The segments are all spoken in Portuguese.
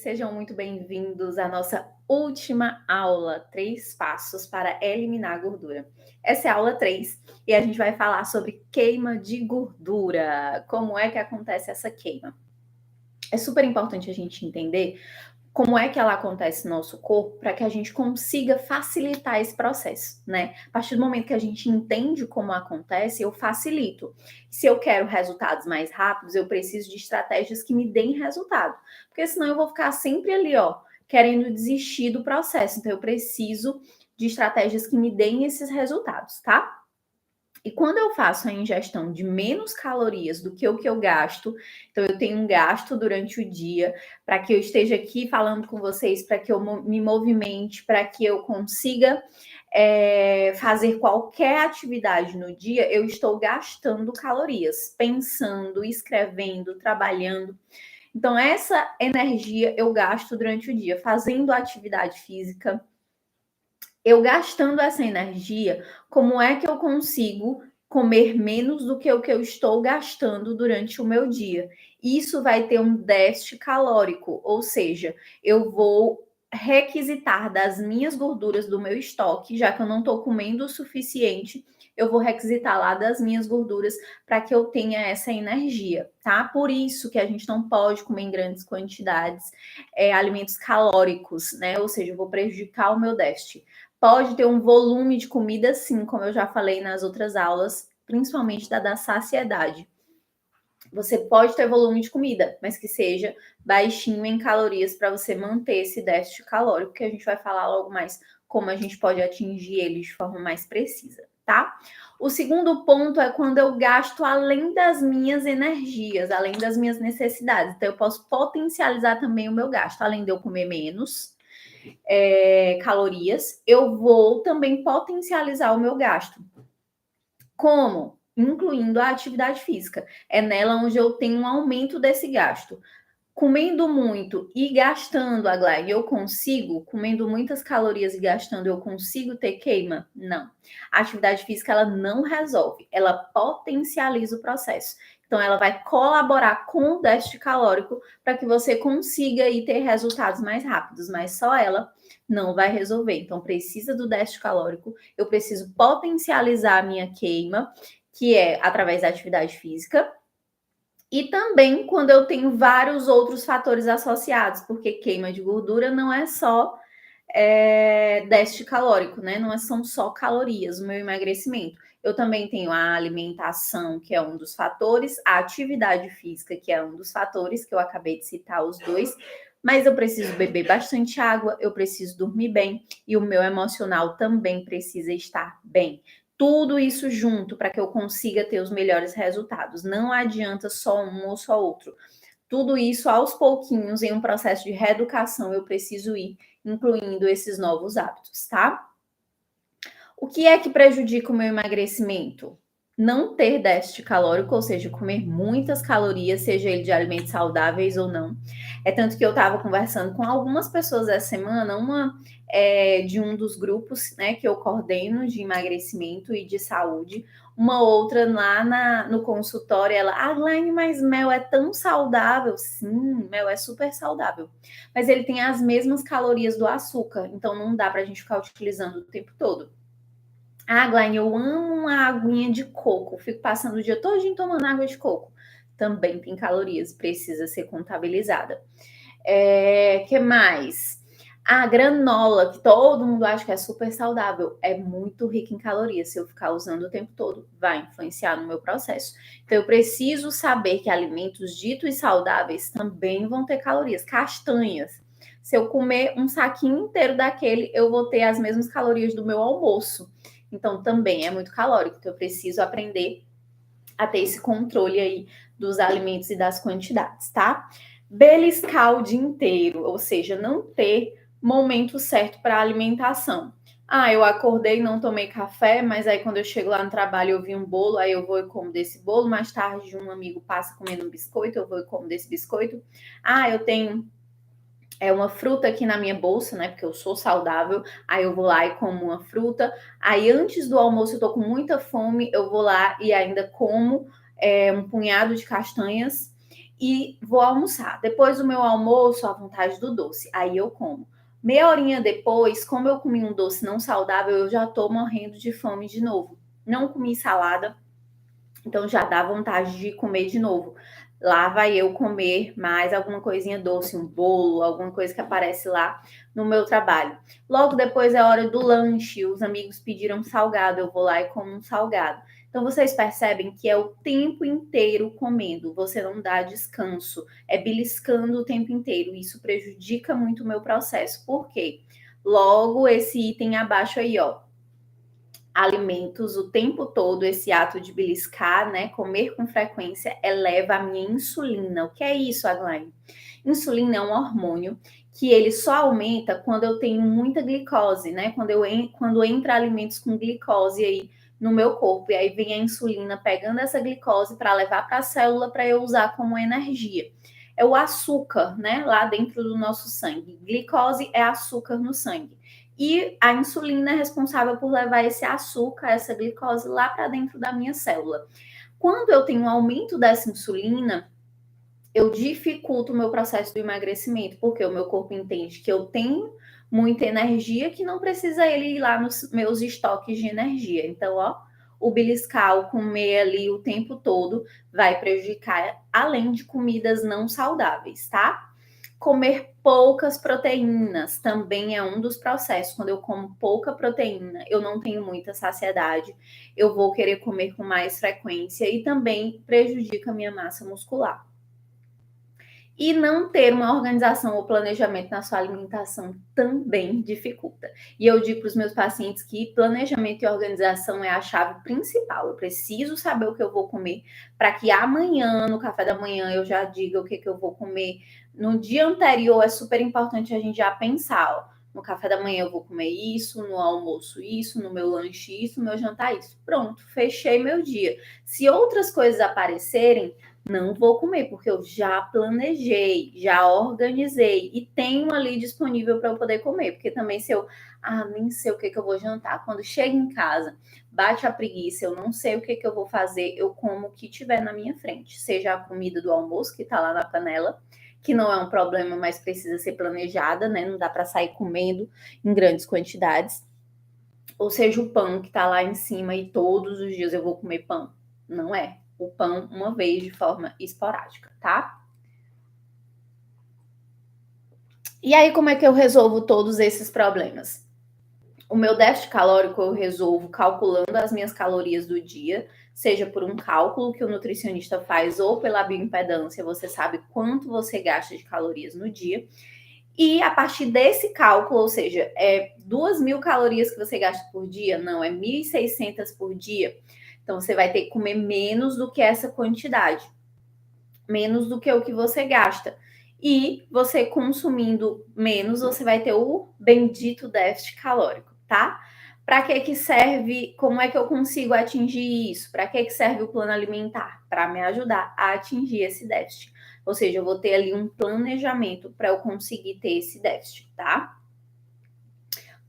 sejam muito bem-vindos à nossa última aula, 3 passos para eliminar a gordura. Essa é a aula 3 e a gente vai falar sobre queima de gordura. Como é que acontece essa queima? É super importante a gente entender como é que ela acontece no nosso corpo para que a gente consiga facilitar esse processo, né? A partir do momento que a gente entende como acontece, eu facilito. Se eu quero resultados mais rápidos, eu preciso de estratégias que me deem resultado, porque senão eu vou ficar sempre ali, ó, querendo desistir do processo. Então eu preciso de estratégias que me deem esses resultados, tá? E quando eu faço a ingestão de menos calorias do que o que eu gasto, então eu tenho um gasto durante o dia para que eu esteja aqui falando com vocês, para que eu me movimente, para que eu consiga fazer qualquer atividade no dia, eu estou gastando calorias, pensando, escrevendo, trabalhando. Então, essa energia eu gasto durante o dia, fazendo atividade física. Eu gastando essa energia, como é que eu consigo comer menos do que o que eu estou gastando durante o meu dia? Isso vai ter um déficit calórico, ou seja, eu vou requisitar das minhas gorduras do meu estoque, já que eu não estou comendo o suficiente, eu vou requisitar lá das minhas gorduras para que eu tenha essa energia, tá? Por isso que a gente não pode comer em grandes quantidades alimentos calóricos, né? Ou seja, eu vou prejudicar o meu déficit. Pode ter um volume de comida, sim, como eu já falei nas outras aulas, principalmente da saciedade. Você pode ter volume de comida, mas que seja baixinho em calorias para você manter esse déficit calórico, que a gente vai falar logo mais como a gente pode atingir ele de forma mais precisa, tá? O segundo ponto é quando eu gasto além das minhas energias, além das minhas necessidades. Então, eu posso potencializar também o meu gasto, além de eu comer menos calorias, eu vou também potencializar o meu gasto. Como? Incluindo a atividade física. É nela onde eu tenho um aumento desse gasto. Comendo muito e gastando, Aglaia, eu consigo? Comendo muitas calorias e gastando, eu consigo ter queima? Não. A atividade física, ela não resolve, ela potencializa o processo. Então, ela vai colaborar com o déficit calórico para que você consiga aí ter resultados mais rápidos, mas só ela não vai resolver. Então, precisa do déficit calórico, eu preciso potencializar a minha queima, que é através da atividade física, e também quando eu tenho vários outros fatores associados, porque queima de gordura não é só déficit calórico, né? Não são só calorias, o meu emagrecimento. Eu também tenho a alimentação, que é um dos fatores, a atividade física, que é um dos fatores, que eu acabei de citar os dois, mas eu preciso beber bastante água, eu preciso dormir bem, e o meu emocional também precisa estar bem. Tudo isso junto para que eu consiga ter os melhores resultados. Não adianta só um ou só outro. Tudo isso aos pouquinhos, em um processo de reeducação, eu preciso ir incluindo esses novos hábitos, tá? O que é que prejudica o meu emagrecimento? Não ter déficit calórico, ou seja, comer muitas calorias, seja ele de alimentos saudáveis ou não. É tanto que eu estava conversando com algumas pessoas essa semana, uma de um dos grupos, né, que eu coordeno de emagrecimento e de saúde, uma outra lá no consultório, ela, Laine, mas mel é tão saudável. Sim, mel é super saudável, mas ele tem as mesmas calorias do açúcar, então não dá para a gente ficar utilizando o tempo todo. Glenn, eu amo uma aguinha de coco. Fico passando o dia todinho tomando água de coco. Também tem calorias, precisa ser contabilizada. Que mais? A granola, que todo mundo acha que é super saudável, é muito rica em calorias. Se eu ficar usando o tempo todo, vai influenciar no meu processo. Então, eu preciso saber que alimentos ditos saudáveis também vão ter calorias. Castanhas. Se eu comer um saquinho inteiro daquele, eu vou ter as mesmas calorias do meu almoço. Então, também é muito calórico. Então, eu preciso aprender a ter esse controle aí dos alimentos e das quantidades, tá? Beliscar o dia inteiro, ou seja, não ter momento certo para alimentação. Eu acordei, não tomei café, mas aí quando eu chego lá no trabalho eu vi um bolo, aí eu vou e como desse bolo. Mais tarde um amigo passa comendo um biscoito, eu vou e como desse biscoito. Eu tenho uma fruta aqui na minha bolsa, né? Porque eu sou saudável. Aí eu vou lá e como uma fruta. Aí antes do almoço eu tô com muita fome, eu vou lá e ainda como um punhado de castanhas. e vou almoçar. Depois do meu almoço, à vontade do doce, aí eu como. Meia horinha depois, como eu comi um doce não saudável, eu já tô morrendo de fome de novo. Não comi salada, então já dá vontade de comer de novo. Lá vai eu comer mais alguma coisinha doce, um bolo, alguma coisa que aparece lá no meu trabalho. Logo depois é hora do lanche, os amigos pediram salgado, eu vou lá e como um salgado. Então vocês percebem que é o tempo inteiro comendo, você não dá descanso, é beliscando o tempo inteiro. Isso prejudica muito o meu processo. Por quê? Logo esse item abaixo aí, ó, alimentos o tempo todo, esse ato de beliscar, né, comer com frequência, eleva a minha insulina. O que é isso, Aglaé? Insulina é um hormônio que ele só aumenta quando eu tenho muita glicose, né? Quando entra alimentos com glicose aí no meu corpo, e aí vem a insulina pegando essa glicose para levar para a célula para eu usar como energia. É o açúcar, né, lá dentro do nosso sangue. Glicose é açúcar no sangue. E a insulina é responsável por levar esse açúcar, essa glicose lá para dentro da minha célula. Quando eu tenho um aumento dessa insulina, eu dificulto o meu processo de emagrecimento, porque o meu corpo entende que eu tenho muita energia, que não precisa ele ir lá nos meus estoques de energia. Então, ó, o beliscar, o comer ali o tempo todo vai prejudicar, além de comidas não saudáveis, tá? Comer poucas proteínas também é um dos processos. Quando eu como pouca proteína, eu não tenho muita saciedade, eu vou querer comer com mais frequência e também prejudica a minha massa muscular. E não ter uma organização ou planejamento na sua alimentação também dificulta. E eu digo para os meus pacientes que planejamento e organização é a chave principal. Eu preciso saber o que eu vou comer para que amanhã, no café da manhã, eu já diga o que eu vou comer. No dia anterior é super importante a gente já pensar, ó, no café da manhã eu vou comer isso, no almoço isso, no meu lanche isso, no meu jantar isso. Pronto, fechei meu dia. Se outras coisas aparecerem, não vou comer, porque eu já planejei, já organizei e tenho ali disponível para eu poder comer. Porque também se eu, nem sei o que eu vou jantar. Quando chego em casa, bate a preguiça, eu não sei o que eu vou fazer, eu como o que tiver na minha frente. Seja a comida do almoço, que tá lá na panela, que não é um problema, mas precisa ser planejada, né? Não dá para sair comendo em grandes quantidades. Ou seja, o pão que tá lá em cima e todos os dias eu vou comer pão. Não é o pão uma vez de forma esporádica, tá? E aí, como é que eu resolvo todos esses problemas? O meu déficit calórico eu resolvo calculando as minhas calorias do dia, seja por um cálculo que o nutricionista faz ou pela bioimpedância, você sabe quanto você gasta de calorias no dia. E a partir desse cálculo, ou seja, é 2.000 calorias que você gasta por dia? Não, é 1.600 por dia. Então, você vai ter que comer menos do que essa quantidade, menos do que o que você gasta. E você consumindo menos, você vai ter o bendito déficit calórico, tá? Para que serve? Como é que eu consigo atingir isso? Para que serve o plano alimentar? Para me ajudar a atingir esse déficit. Ou seja, eu vou ter ali um planejamento para eu conseguir ter esse déficit, tá?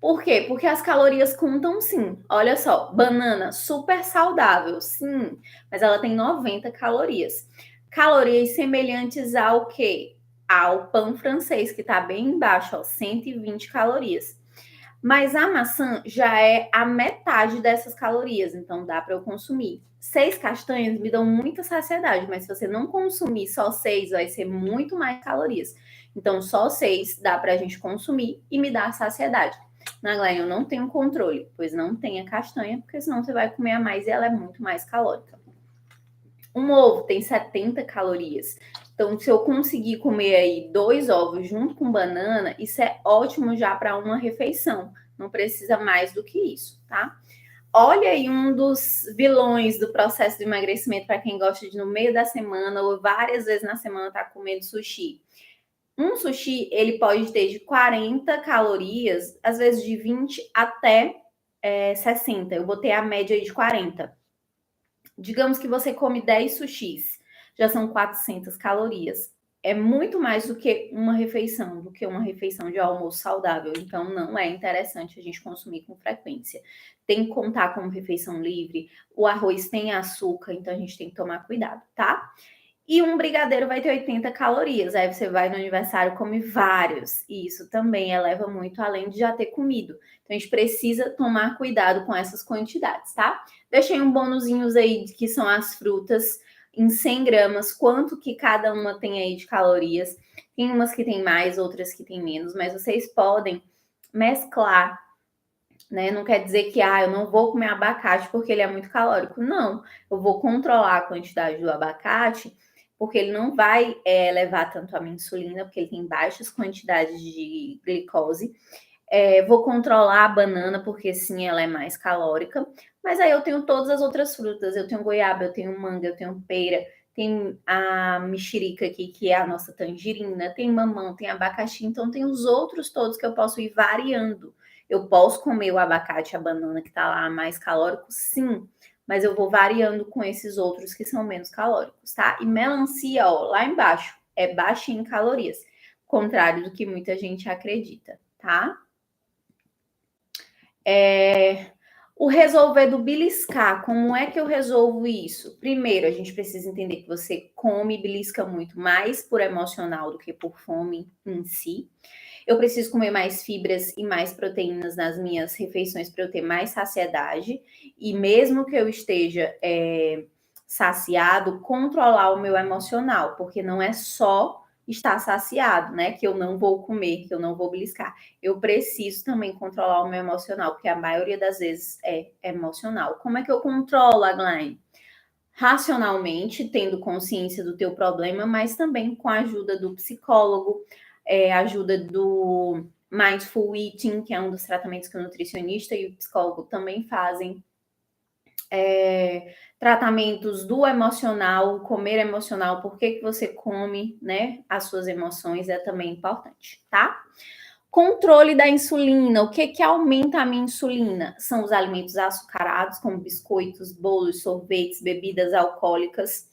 Por quê? Porque as calorias contam sim. Olha só, banana super saudável, sim, mas ela tem 90 calorias. Calorias semelhantes ao quê? Ao pão francês, que tá bem embaixo, ó, 120 calorias. Mas a maçã já é a metade dessas calorias, então dá para eu consumir. 6 castanhas me dão muita saciedade, mas se você não consumir só 6, vai ser muito mais calorias. Então, só 6 dá para a gente consumir e me dá saciedade. Na Glenn, eu não tenho controle, pois não tem a castanha, porque senão você vai comer a mais e ela é muito mais calórica. Um ovo tem 70 calorias. Então, se eu conseguir comer aí 2 ovos junto com banana, isso é ótimo já para uma refeição. Não precisa mais do que isso, tá? Olha aí um dos vilões do processo de emagrecimento para quem gosta de no meio da semana ou várias vezes na semana estar comendo sushi. Um sushi, ele pode ter de 40 calorias, às vezes de 20 até 60. Eu botei a média aí de 40. Digamos que você come 10 sushis, já são 400 calorias. É muito mais do que uma refeição de almoço saudável. Então, não é interessante a gente consumir com frequência. Tem que contar como refeição livre. O arroz tem açúcar, então a gente tem que tomar cuidado, tá? E um brigadeiro vai ter 80 calorias. Aí você vai no aniversário e come vários. E isso também eleva muito, além de já ter comido. Então a gente precisa tomar cuidado com essas quantidades, tá? Deixei um bônusinhos aí, que são as frutas, em 100 gramas, quanto que cada uma tem aí de calorias. Tem umas que tem mais, outras que tem menos, mas vocês podem mesclar, né? Não quer dizer que eu não vou comer abacate porque ele é muito calórico. Não, eu vou controlar a quantidade do abacate, porque ele não vai levar tanto a minha insulina, porque ele tem baixas quantidades de glicose. Vou controlar a banana, porque sim, ela é mais calórica. Mas aí eu tenho todas as outras frutas. Eu tenho goiaba, eu tenho manga, eu tenho pera, tem a mexerica aqui, que é a nossa tangerina, tem mamão, tem abacaxi. Então tem os outros todos que eu posso ir variando. Eu posso comer o abacate, a banana, que tá lá mais calórico, sim. Mas eu vou variando com esses outros que são menos calóricos, tá? E melancia, ó, lá embaixo, é baixinha em calorias. Contrário do que muita gente acredita, tá? O resolver do beliscar, como é que eu resolvo isso? Primeiro, a gente precisa entender que você come e belisca muito mais por emocional do que por fome em si. Eu preciso comer mais fibras e mais proteínas nas minhas refeições para eu ter mais saciedade. E mesmo que eu esteja saciado, controlar o meu emocional, porque não é só estar saciado, né? Que eu não vou comer, que eu não vou beliscar. Eu preciso também controlar o meu emocional, porque a maioria das vezes é emocional. Como é que eu controlo, Aglaine? Racionalmente, tendo consciência do teu problema, mas também com a ajuda do psicólogo, ajuda do Mindful Eating, que é um dos tratamentos que o nutricionista e o psicólogo também fazem. Tratamentos do emocional, comer emocional, por que você come, né? As suas emoções é também importante, tá? Controle da insulina. O que aumenta a minha insulina? São os alimentos açucarados, como biscoitos, bolos, sorvetes, bebidas alcoólicas.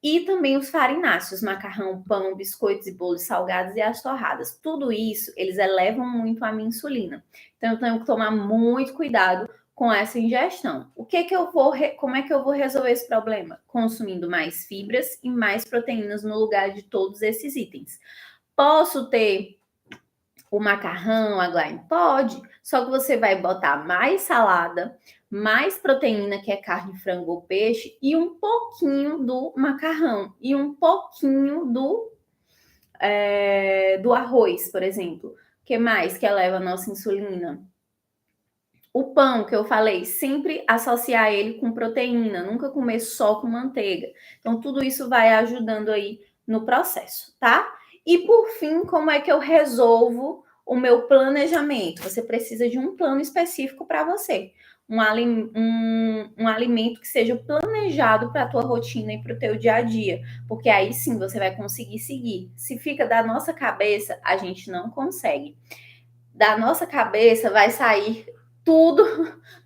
E também os farináceos, macarrão, pão, biscoitos e bolos salgados e as torradas. Tudo isso, eles elevam muito a minha insulina. Então, eu tenho que tomar muito cuidado com essa ingestão. Como é que eu vou resolver esse problema? Consumindo mais fibras e mais proteínas no lugar de todos esses itens. Posso ter o macarrão, a Gline? Pode, só que você vai botar mais salada, mais proteína, que é carne, frango ou peixe, e um pouquinho do macarrão, e um pouquinho do arroz, por exemplo. O que mais que eleva a nossa insulina? O pão, que eu falei, sempre associar ele com proteína, nunca comer só com manteiga. Então, tudo isso vai ajudando aí no processo, tá? E por fim, como é que eu resolvo o meu planejamento? Você precisa de um plano específico para você. Um alimento que seja planejado para a tua rotina e para o teu dia a dia. Porque aí sim você vai conseguir seguir. Se fica da nossa cabeça, a gente não consegue. Da nossa cabeça vai sair tudo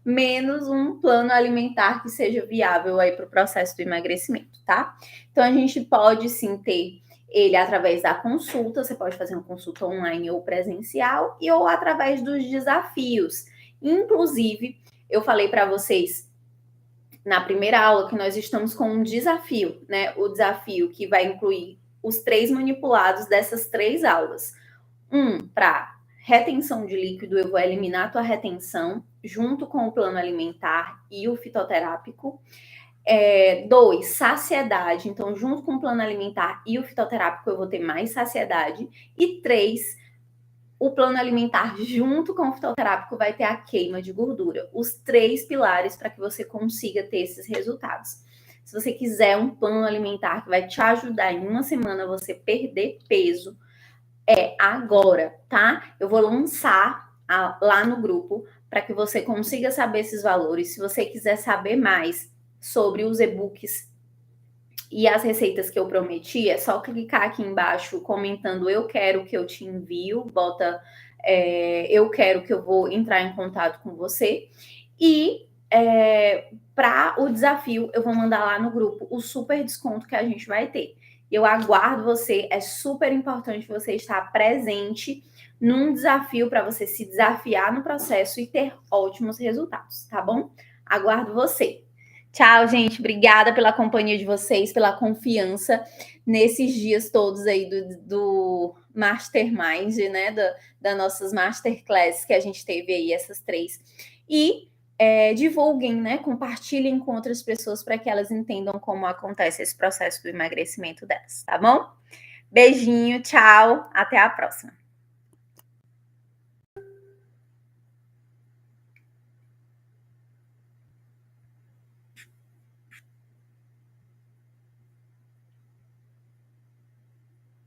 menos um plano alimentar que seja viável aí para o processo do emagrecimento, tá? Então a gente pode sim ter ele através da consulta, você pode fazer uma consulta online ou presencial, ou através dos desafios. Inclusive, eu falei para vocês na primeira aula que nós estamos com um desafio, né? O desafio que vai incluir os 3 manipulados dessas 3 aulas. Para retenção de líquido, eu vou eliminar a tua retenção junto com o plano alimentar e o fitoterápico. 2, saciedade. Então, junto com o plano alimentar e o fitoterápico, eu vou ter mais saciedade. E 3, o plano alimentar junto com o fitoterápico vai ter a queima de gordura. Os 3 pilares para que você consiga ter esses resultados. Se você quiser um plano alimentar que vai te ajudar em uma semana você perder peso, agora, tá? Eu vou lançar lá no grupo para que você consiga saber esses valores. Se você quiser saber mais sobre os e-books e as receitas que eu prometi, é só clicar aqui embaixo comentando eu quero que eu te envio, bota eu quero que eu vou entrar em contato com você. E para o desafio, eu vou mandar lá no grupo o super desconto que a gente vai ter. Eu aguardo você, é super importante você estar presente num desafio para você se desafiar no processo e ter ótimos resultados, tá bom? Aguardo você. Tchau, gente. Obrigada pela companhia de vocês, pela confiança nesses dias todos aí do Mastermind, né? Das nossas Masterclasses que a gente teve aí, essas 3. E divulguem, né? Compartilhem com outras pessoas para que elas entendam como acontece esse processo do emagrecimento delas, tá bom? Beijinho, tchau, até a próxima.